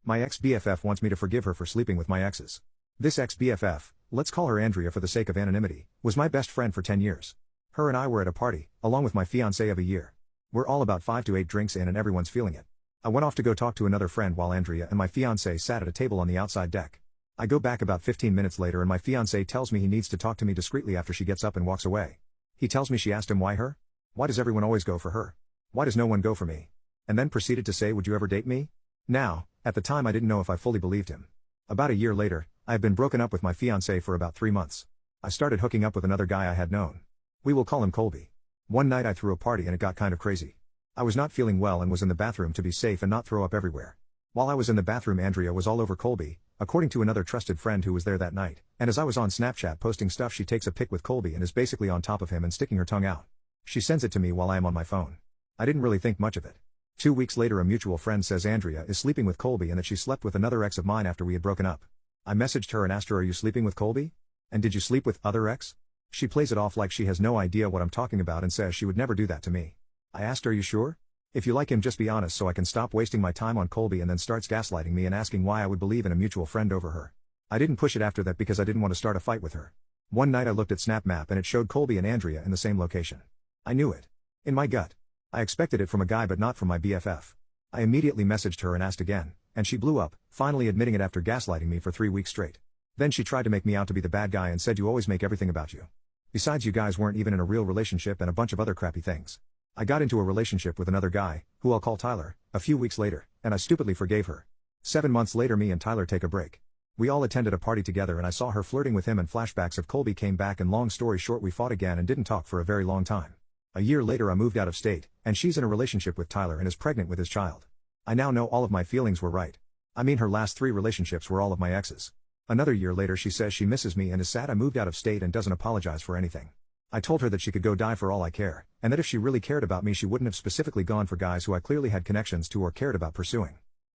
My ex-BFF wants me to forgive her for sleeping with my exes. This ex-BFF, let's call her Andrea for the sake of anonymity, was my best friend for 10 years. Her and I were at a party, along with my fiancé of a year. We're all about 5 to 8 drinks in and everyone's feeling it. I went off to go talk to another friend while Andrea and my fiancé sat at a table on the outside deck. I go back about 15 minutes later and my fiancé tells me he needs to talk to me discreetly after she gets up and walks away. He tells me she asked him why her? Why does everyone always go for her? Why does no one go for me? And then proceeded to say, would you ever date me? Now, at the time I didn't know if I fully believed him. About a year later, I have been broken up with my fiancé for about 3 months. I started hooking up with another guy I had known. We will call him Colby. One night I threw a party and it got kind of crazy. I was not feeling well and was in the bathroom to be safe and not throw up everywhere. While I was in the bathroom, Andrea was all over Colby, according to another trusted friend who was there that night, and as I was on Snapchat posting stuff, she takes a pic with Colby and is basically on top of him and sticking her tongue out. She sends it to me while I am on my phone. I didn't really think much of it. 2 weeks later, a mutual friend says Andrea is sleeping with Colby and that she slept with another ex of mine after we had broken up. I messaged her and asked her, are you sleeping with Colby? And did you sleep with other ex? She plays it off like she has no idea what I'm talking about and says she would never do that to me. I asked, are you sure? If you like him, just be honest so I can stop wasting my time on Colby, and then starts gaslighting me and asking why I would believe in a mutual friend over her. I didn't push it after that because I didn't want to start a fight with her. One night I looked at Snap Map and it showed Colby and Andrea in the same location. I knew it. In my gut. I expected it from a guy but not from my BFF. I immediately messaged her and asked again, and she blew up, finally admitting it after gaslighting me for 3 weeks straight. Then she tried to make me out to be the bad guy and said, you always make everything about you. Besides, you guys weren't even in a real relationship, and a bunch of other crappy things. I got into a relationship with another guy, who I'll call Tyler, a few weeks later, and I stupidly forgave her. 7 months later, me and Tyler take a break. We all attended a party together and I saw her flirting with him, and flashbacks of Colby came back, and long story short, we fought again and didn't talk for a very long time. A year later I moved out of state, and she's in a relationship with Tyler and is pregnant with his child. I now know all of my feelings were right. I mean, her last 3 relationships were all of my exes. Another year later she says she misses me and is sad I moved out of state and doesn't apologize for anything. I told her that she could go die for all I care, and that if she really cared about me she wouldn't have specifically gone for guys who I clearly had connections to or cared about pursuing.